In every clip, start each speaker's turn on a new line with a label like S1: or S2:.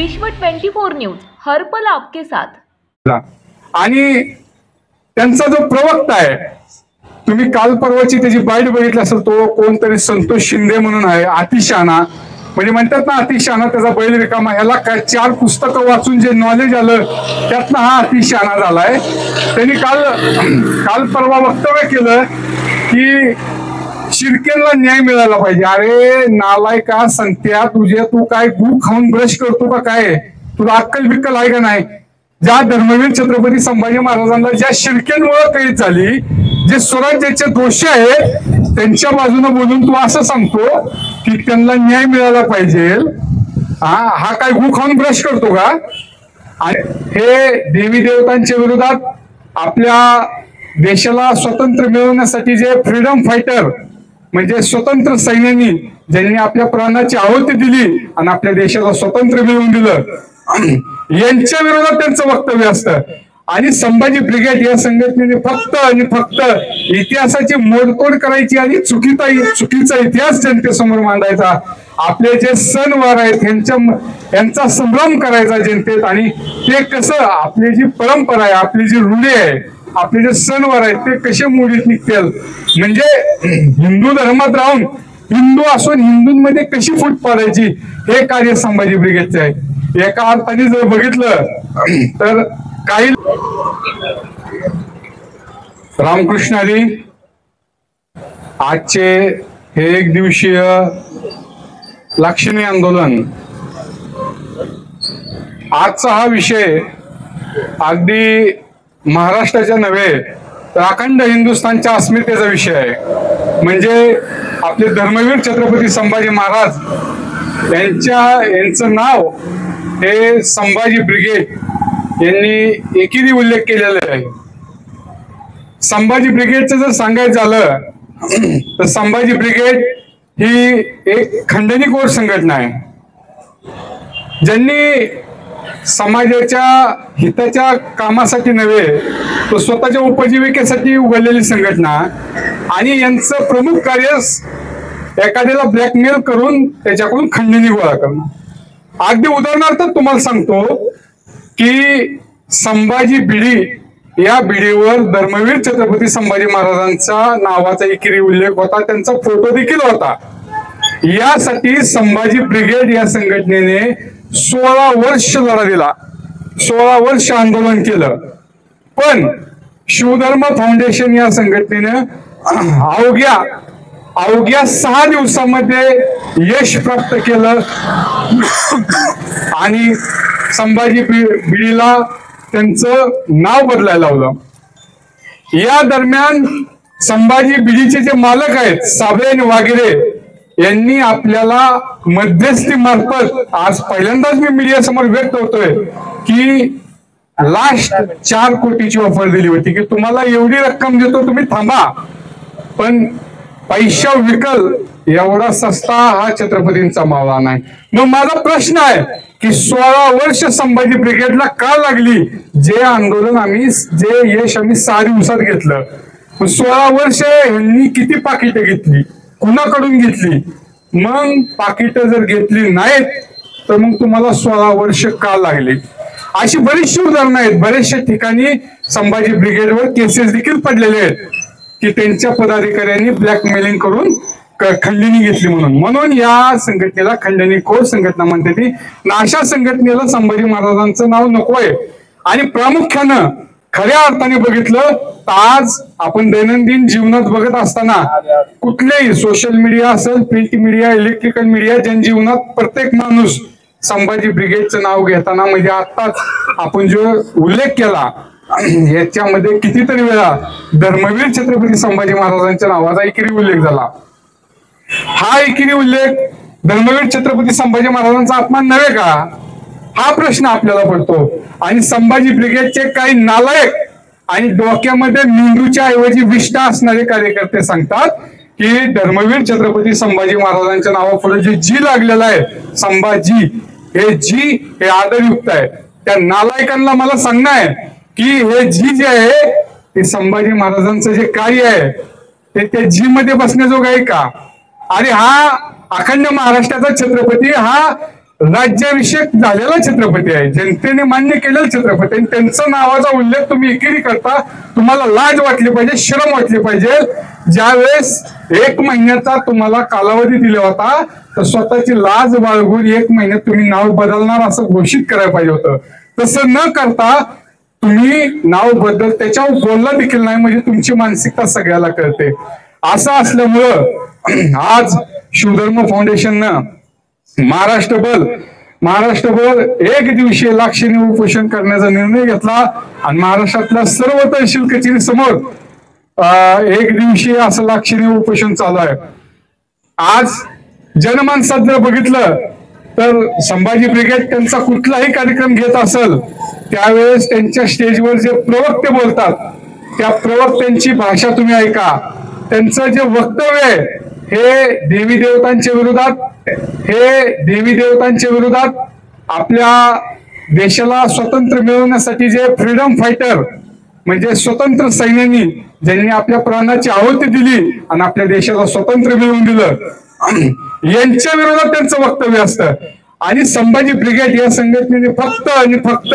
S1: विश्व 24 न्यूज हर पल आपके साथ।
S2: आणि त्यांचा जो प्रवक्ता आहे, तुम्ही काल परवाची त्याची बाईट बघितली असेल, तो कोणतरी संतोष शिंदे म्हणून आहे, अतिशहाणा, म्हणजे म्हणतात ना अतिशहाणा त्याचा बैल रिकामा, ह्याला काय 4 पुस्तकं वाचून जे नॉलेज आलं त्यातनं हा अतिशहाणा झालाय। त्यांनी काल परवा वक्तव्य केलं की शिर्केला न्याय मिळाला पाहिजे। अरे नालायका संत्या, तू काय गू खाऊन ब्रश करतो का काय? तुला अक्कल बिक्कल आहे का नाही? ज्या धर्मवीर छत्रपती संभाजी महाराजांना ज्या शिर्केमुळे कैद झाली, जे स्वराज्याचे दोषी आहेत त्यांच्या बाजूने बोलून तू असं सांगतो की त्यांना न्याय मिळाला पाहिजे। हा काय गू खाऊन ब्रश करतो का? आणि हे देवी देवतांच्या विरोधात आपल्या देशाला स्वतंत्र मिळवण्यासाठी जे फ्रीडम फायटर म्हणजे स्वतंत्र सैन्यांनी ज्यांनी आपल्या प्राणाची आहुती दिली आणि आपल्या देशाला स्वतंत्र मिळवून दिलं, यांच्या विरोधात त्यांचं वक्तव्य असतं। आणि संभाजी ब्रिगेड या संघटनेने फक्त आणि फक्त इतिहासाची मोडतोड करायची आणि चुकीचा इतिहास जनतेसमोर मांडायचा, आपले जे सणवार आहेत यांचा संभ्रम करायचा जनतेत। आणि ते कसं आपली जी परंपरा आहे, आपली जी रूढी आहे, आपले जे सणवार आहेत ते कसे मोडीत निघतील, म्हणजे हिंदू धर्मात राहून हिंदू असून हिंदूंमध्ये कशी फूट पाडायची, हे कार्य संभाजी ब्रिगेडचे आहे। एका अर्थाने जर बघितलं तर काही रामकृष्ण हरी आजचे हे 1 दिवसीय लाक्षणिक आंदोलन, आजचा हा विषय अगदी महाराष्ट्राच्या नव्हे तर अखंड हिंदुस्थानच्या अस्मितेचा विषय आहे। म्हणजे आपले धर्मवीर छत्रपती संभाजी महाराज यांचं नाव हे संभाजी ब्रिगेड यांनी एकेरी उल्लेख केलेला आहे। संभाजी ब्रिगेडचं जर सांगायचं झालं तर संभाजी ब्रिगेड ही एक खंडणी संघटना आहे, ज्यांनी समाजाच्या हिताच्या कामासाठी नव्हे तर स्वतःच्या उपजीविकेसाठी उघडलेली संघटना। आणि यांचं प्रमुख कार्य एखाद्याला ब्लॅकमेल करून त्याच्याकडून खंडणी गोळा करणं। अगदी उदाहरणार्थ तुम्हाला सांगतो की संभाजी बिडी या बिडीवर धर्मवीर छत्रपती संभाजी महाराजांचा नावाचा एकेरी उल्लेख होता, त्यांचा फोटो देखील होता। यासाठी संभाजी ब्रिगेड या संघटनेने 16 वर्ष लढा दिला, 16 वर्ष आंदोलन केलं। पण शिवधर्म फाउंडेशन या संघटनेनं अवघ्या 6 दिवसामध्ये यश प्राप्त केलं आणि संभाजी बिडीला त्यांचं नाव बदलायला लावलं। या दरम्यान संभाजी बिडीचे जे मालक आहेत साबळे आणि वागिरे यांनी आपल्याला मध्यस्थी मार्फत, आज पहिल्यांदाच मी मीडिया समोर व्यक्त होतोय की लास्ट 4 कोटीची ऑफर दिली होती की तुम्हाला एवढी रक्कम देतो, तुम्ही थांबा, पण पैसा विकल एवढा सस्ता हा छत्रपतींचा मावळा नाही। मग माझा प्रश्न आहे की 16 वर्ष संभाजी ब्रिगेडला का लागली? जे यश आम्ही 6 दिवसात घेतलं, 16 वर्ष यांनी किती पाकिटं घेतली, कुणाकडून घेतली? मग पाकिटं जर घेतली नाहीत तर मग तुम्हाला 16 वर्ष का लागली? अशी बरीचशी उदाहरणं आहेत। बरेचशा ठिकाणी संभाजी ब्रिगेडवर केसेस देखील पडलेले आहेत की त्यांच्या पदाधिकाऱ्यांनी ब्लॅकमेलिंग करून खंडणी घेतली म्हणून या संघटनेला खंडणी संघटना म्हणते ती। अशा संघटनेला संभाजी महाराजांचं नाव नकोय। आणि प्रामुख्यानं खऱ्या अर्थाने बघितलं तर आज आपण दैनंदिन जीवनात बघत असताना कुठलेही सोशल मीडिया असेल, प्रिंट मीडिया, इलेक्ट्रिकल मीडिया, जनजीवनात प्रत्येक माणूस संभाजी ब्रिगेडचं नाव घेताना, म्हणजे आताच आपण जो उल्लेख केला याच्यामध्ये कितीतरी वेळा धर्मवीर छत्रपती संभाजी महाराजांच्या नावाचा एकेरी उल्लेख झाला। हा एकेरी उल्लेख धर्मवीर छत्रपती संभाजी महाराजांचा अपमान नव्हे का? हा प्रश्न आपल्याला पडतो। आणि संभाजी ब्रिगेडचे काही नालायक आणि डोक्यामध्ये मेंदूच्या ऐवजी विष्ठा असणारे कार्यकर्ते सांगतात की धर्मवीर छत्रपती संभाजी महाराजांच्या नावापुढे जे जी लागलेलं आहे संभाजी, हे आदरयुक्त आहे। त्या नालायकांना मला सांगणं आहे की हे जी जे आहे ते संभाजी महाराजांचं जे कार्य आहे ते त्या जी मध्ये बसण्याजोग आहे का? आणि हा अखंड महाराष्ट्राचा छत्रपती, हा राज्याभिषेक झालेला छत्रपती आहे, जनतेने मान्य केलेला छत्रपती आहे. त्यांचा नावाचा उल्लेख तुम्ही एकेरी करता. तुम्हाला लाज वाटली पाहिजे, शरम वाटली पाहिजे. ज्यावेळेस 1 महिन्याचा तुम्हाला कालावधी दिला होता तर स्वतःची लाज बाळगून 1 महिन्यात तुम्ही नाव बदलणार असं घोषित करायला पाहिजे होतं. तसं न करता तुम्ही नाव बदल त्याच्यावर बोलला देखील नाही, म्हणजे तुमची मानसिकता सगळ्याला कळते. असं असल्यामुळं आज शिवधर्म फाउंडेशननं महाराष्ट्रभर 1 दिवसीय लाक्षणिक उपोषण करण्याचा निर्णय घेतला आणि महाराष्ट्रातल्या सर्व तहसील कचेरी समोर 1 दिवसीय असं लाक्षणिक उपोषण चालू आहे. आज जनमानसात जर बघितलं तर संभाजी ब्रिगेड त्यांचा कुठलाही कार्यक्रम घेत असेल त्यावेळेस त्यांच्या स्टेजवर जे प्रवक्ते बोलतात त्या प्रवक्त्यांची भाषा तुम्ही ऐका. त्यांचं जे वक्तव्य आहे हे देवी देवतांच्या विरोधात आपल्या देशाला स्वातंत्र्य मिळवण्यासाठी जे फ्रीडम फायटर म्हणजे स्वतंत्र सैन्यांनी ज्यांनी आपल्या प्राणाची आहुती दिली आणि आपल्या देशाला स्वातंत्र्य मिळवून दिलं यांच्या विरोधात त्यांचं वक्तव्य असतं. आणि संभाजी ब्रिगेड या संघटनेने फक्त आणि फक्त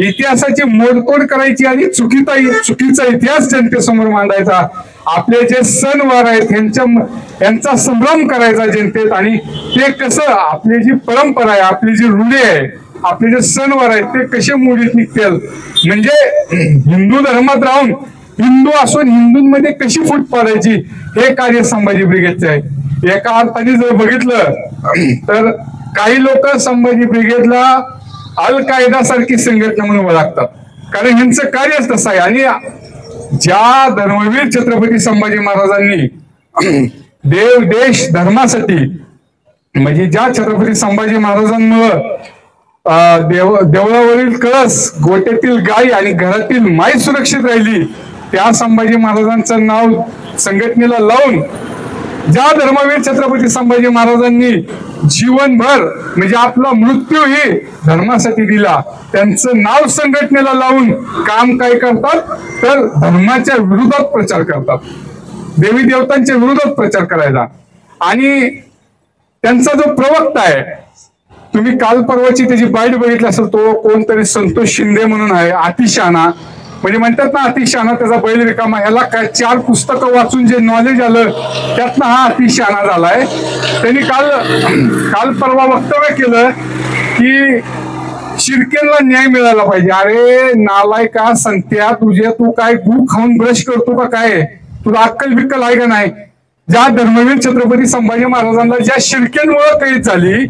S2: इतिहासाची मोडतोड करायची आणि चुकीचा इतिहास जनतेसमोर मांडायचा. आपले जे सणवार आहेत यांचा संभ्रम करायचा जनतेत. आणि ते कसं आपली जी परंपरा आहे, आपली जी रूढी आहे, आपले जे सणवार आहेत ते कसे मोडीत निघतील, म्हणजे हिंदू धर्मात राहून हिंदू असून हिंदूंमध्ये कशी फूट पाडायची हे कार्य संभाजी ब्रिगेडचे आहे. एका अर्थाने जर बघितलं तर काही लोक संभाजी ब्रिगेडला अल कायदा सारखी संघटना म्हणून ओळखतात, कारण यांचं कार्यच तसं आहे. आणि ज्या धर्मवीर छत्रपती संभाजी महाराजांनी देव देश धर्मासाठी म्हणजे ज्या छत्रपती संभाजी महाराजांमुळं देवळावरील कळस, गोट्यातील गाय आणि घरातील माई सुरक्षित राहिली, त्या संभाजी महाराजांचं नाव संघटनेला लावून ज्या धर्मवीर छत्रपती संभाजी महाराजांनी जीवनभर म्हणजे आपला मृत्यूही धर्मासाठी दिला त्यांचं नाव संघटनेला लावून काम काय करतात तर धर्माच्या विरोधात प्रचार करतात, देवी देवतांच्या विरोधात प्रचार करायचा. आणि त्यांचा जो प्रवक्ता आहे तुम्ही काल परवाची त्याची बाईट बघितली असेल, तो कोणतरी संतोष शिंदे म्हणून आहे, अतिशहाणा म्हणजे म्हणतात ना अतिशहाणा त्याचा बैल रिकामा. ह्याला काय 4 पुस्तकं वाचून जे नॉलेज आलं त्यातनं हा अतिशहाणा झालाय. त्यांनी काल परवा वक्तव्य केलं की शिर्केला न्याय मिळाला पाहिजे. अरे नालायका संत्या तुझे, तू काय गू खाऊन ब्रश करतो का काय, तुला अक्कल बिक्कल आहे का नाही? ज्या धर्मवीर छत्रपती संभाजी महाराजांना ज्या शिर्केंमुळे कैद झाली,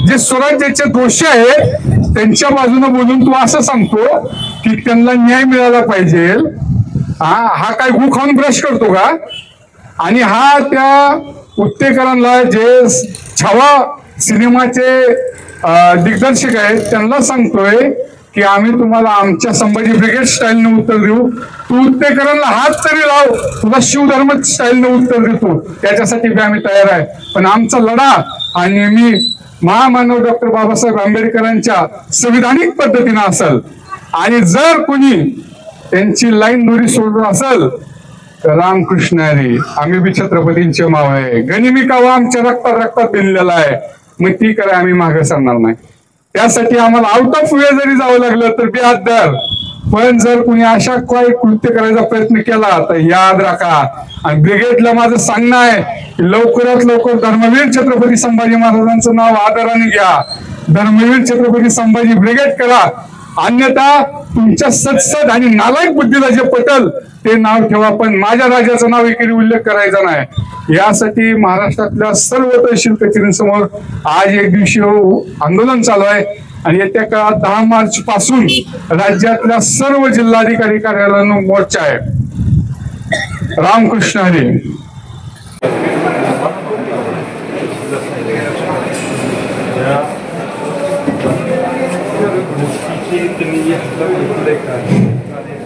S2: जे स्वराज्याचे दोषी आहेत त्यांच्या बाजूने बोलून तू असं सांगतो की त्यांना न्याय मिळाला पाहिजे. हा काय गू खाऊन ब्रश करतो का? आणि हा त्या उत्तेकरांना जे छावा सिनेमाचे दिग्दर्शक आहेत त्यांना सांगतोय की आम्ही तुम्हाला आमच्या संभाजी ब्रिगेड स्टाईलने उत्तर देऊ, तू उत्तेकरांना हात तरी लाव, तुला शिवधर्म स्टाईलने उत्तर देतो, त्याच्यासाठी बी आम्ही तयार आहे. पण आमचा लढा हा नेहमी महामानव डॉक्टर बाबासाहेब आंबेडकरांच्या संविधानिक पद्धतीने असेल. आणि जर कोणी त्यांची लाईन दोरी सोडून असेल तर रामकृष्ण हरी, आम्ही बी छत्रपतींचे माव आहे, गनिमी कावा आमच्या रक्तात भिनलेला आहे, मग ती काय आम्ही मागे सरणार नाही. त्यासाठी आम्हाला आउट ऑफ वे जरी जावं लागलं तर बेहद्दर. पण जर कोणी अशा काही कृत्य करायचा प्रयत्न केला तर याद राखा. आणि ब्रिगेडला माझं सांगणं आहे की लवकरात लवकर धर्मवीर छत्रपती संभाजी महाराजांचं नाव आदराने घ्या, धर्मवीर छत्रपती संभाजी ब्रिगेड करा. अन्यथा तुमच्या सत्सद आणि नालायक बुद्धीला जे पटल ते नाव ठेवा, पण माझ्या राजाचं नाव एकेरी उल्लेख करायचा नाही. यासाठी महाराष्ट्रातल्या सर्व तहसील कचेरींसमोर आज 1 दिवसीय आंदोलन चालू आहे. आणि येत्या काळात 10 मार्च पासून राज्यातल्या सर्व जिल्हाधिकारी कार्यालयांना मोर्चा आहे. रामकृष्ण हरी.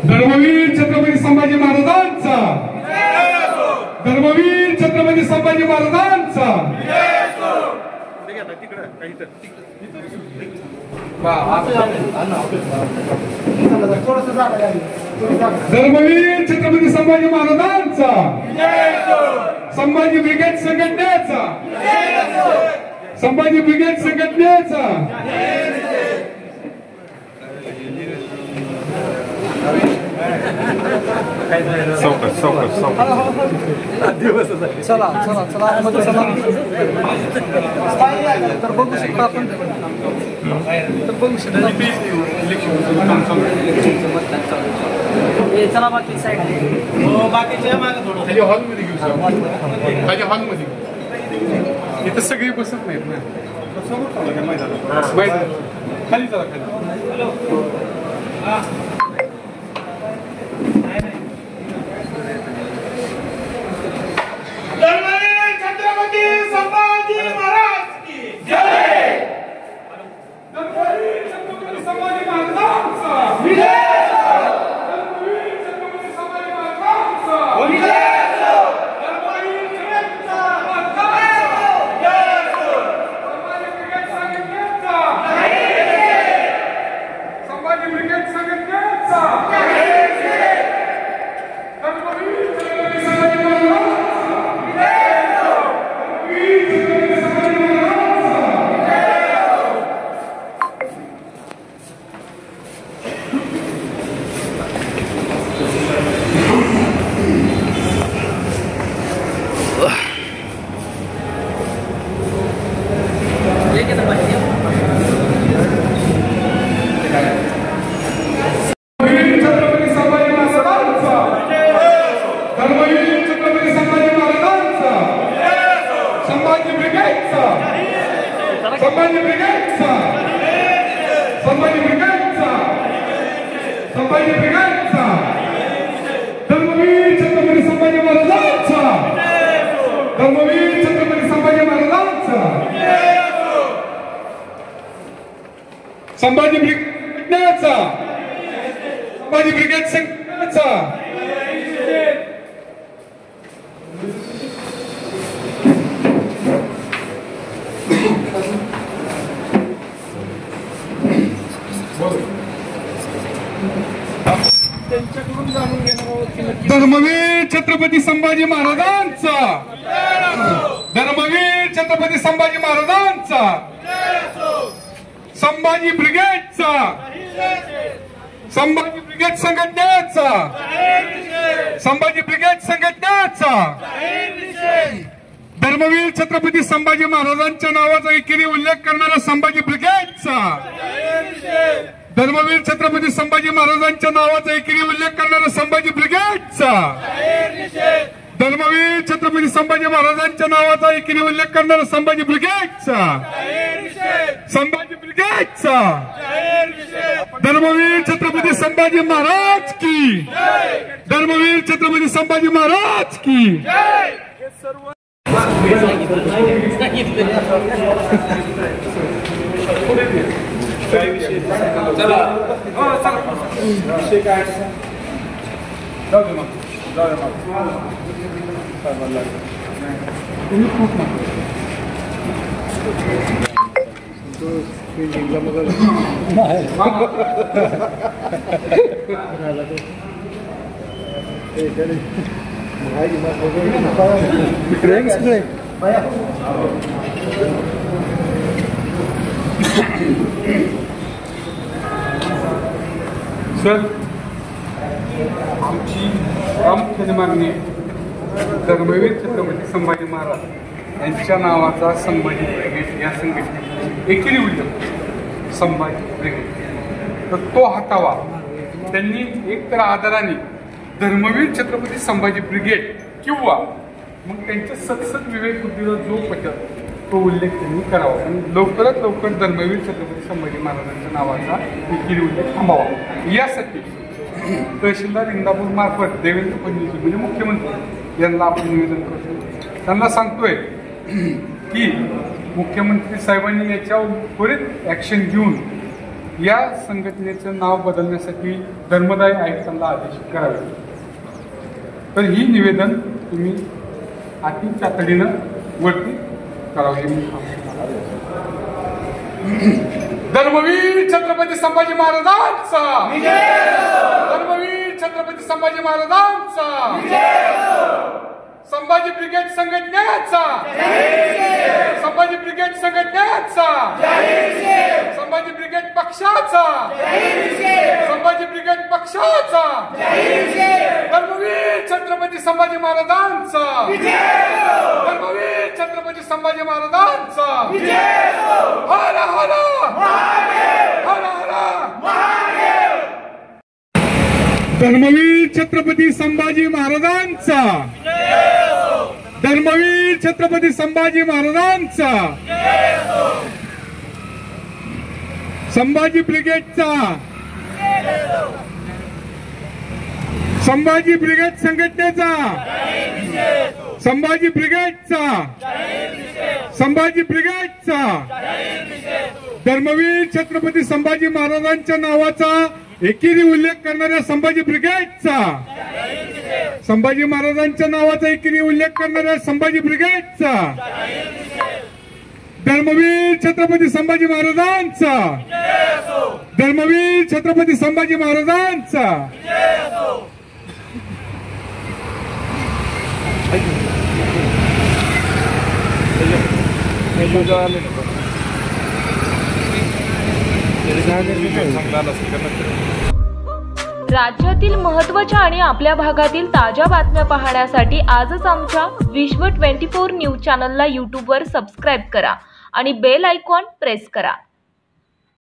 S2: धर्मवीर छत्रपती संभाजी महाराजांचा, धर्मवीर छत्रपती संभाजी महाराजांचा. धर्मवीर छत्रपती संभाजी महाराजांचा, संभाजी ब्रिगेड संघटनेचा, संभाजी ब्रिगेड संघटनेचा
S3: चला चला चला आतमध्ये चला तर बघू शकता आपण तर बघू शकता चला बाकी साईड बाकीच्या मागे थोडं
S2: खाली हॉलमध्ये घेऊ शकतो खाली हॉलमध्ये इथं सगळी बसत नाहीत ना खाली चला खाली
S4: छत्रपती संभाजी महाराज की जय.
S2: छत्रपती संभाजी महाराजांचा
S4: विजय.
S2: छत्रपती संभाजी महाराजांचा
S4: विजय.
S2: संभाजी ब्रिगेड संघटनेचा संभाजी ब्रिगेडचा संभाजी ब्रिगेडचा संभाजी ब्रिगेडचा धर्मवीर छत्रपती संभाजी महाराजांचा धर्मवीर छत्रपती संभाजी महाराजांचा संभाजी ब्रिगेडचा संभाजी ब्रिगेड संघटनेचा धर्मवीर छत्रपती संभाजी महाराजांचा धर्मवीर छत्रपती संभाजी महाराजांचा संभाजी ब्रिगेडचा संभाजी ब्रिगेड संघटनेचा संभाजी ब्रिगेड संघटनेचा धर्मवीर छत्रपती संभाजी महाराजांच्या नावाचा एकेरी उल्लेख करणारा संभाजी ब्रिगेडचा धर्मवीर छत्रपती संभाजी महाराजांच्या नावाचा एकेरी उल्लेख करणारा संभाजी ब्रिगेडचा धर्मवीर छत्रपती संभाजी महाराजांच्या नावाचा एकेरी उल्लेख करणारा संभाजी ब्रिगेडचा संभाजी ब्रिगेडचा धर्मवीर छत्रपती संभाजी महाराज की धर्मवीर छत्रपती संभाजी महाराज की चला विषय काय जाऊ दे मग सर आमची प्रामुख्याने मागणी धर्मवीर छत्रपती संभाजी महाराज यांच्या नावाचा संभाजी ब्रिगेड या संघटनेत एकेरी उल्लेख संभाजी ब्रिगेड तर तो हटावा. त्यांनी एकतर आदराने धर्मवीर छत्रपती संभाजी ब्रिगेड किंवा मग त्यांच्या सतसत विवेक बुद्धीला जो पटत तो उल्लेख त्यांनी करावा आणि लवकरात लवकर धर्मवीर छत्रपती संभाजी महाराजांच्या नावाचा एकेरी उल्लेख थांबावा. यासाठी तहसीलदार इंदापूर मार्फत देवेंद्र फडणवीस म्हणजे मुख्यमंत्री यांना आपण निवेदन करतो. त्यांना सांगतोय की मुख्यमंत्री साहेबांनी याच्यावर त्वरित ॲक्शन घेऊन या संघटनेचं नाव बदलण्यासाठी धर्मदाय आयुक्तांना आदेश करावे. तर ही निवेदन तुम्ही अति तातडीनं वरती करावे. धर्मवीर छत्रपती संभाजी महाराजांचा धर्मवीर छत्रपती संभाजी महाराजांचा संभाजी ब्रिगेड संघटनेचा, संभाजी ब्रिगेड संघटनेचा, संभाजी ब्रिगेड पक्षाचा, संभाजी ब्रिगेड पक्षाचा, धर्मवीर छत्रपती संभाजी महाराजांचा, धर्मवीर छत्रपती संभाजी महाराजांचा, हर हर हर हर, धर्मवीर छत्रपती संभाजी महाराजांचा, धर्मवीर छत्रपती संभाजी महाराजांचा, संभाजी ब्रिगेडचा, संभाजी ब्रिगेड संघटनेचा, संभाजी ब्रिगेडचा, संभाजी ब्रिगेडचा, धर्मवीर छत्रपती संभाजी महाराजांच्या नावाचा एकेरी उल्लेख करणाऱ्या संभाजी ब्रिगेडचा, संभाजी महाराजांच्या नावाचा एकेरी उल्लेख करणाऱ्या संभाजी ब्रिगेडचा, धर्मवीर छत्रपती संभाजी महाराजांचा, धर्मवीर छत्रपती संभाजी महाराजांचा,
S1: राज्यातील महत्त्वाच्या आणि आपल्या भागातील ताज्या बातम्या पाहण्यासाठी आजच आमच्या विश्व 24 न्यूज चॅनलला यूट्यूबवर सबस्क्राईब करा आणि बेल आयकॉन प्रेस करा.